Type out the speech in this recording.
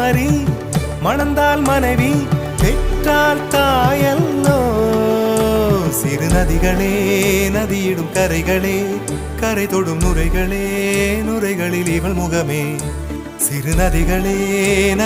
மாறி மணந்தால் மனைவி பெற்றால் தாயல்லோ. சிறு நதிகளே நதியிடும் கரைகளே கரை தொடும் நுரைகளே நுரைகளில் இவள் முகமே. சிறு நதிகளே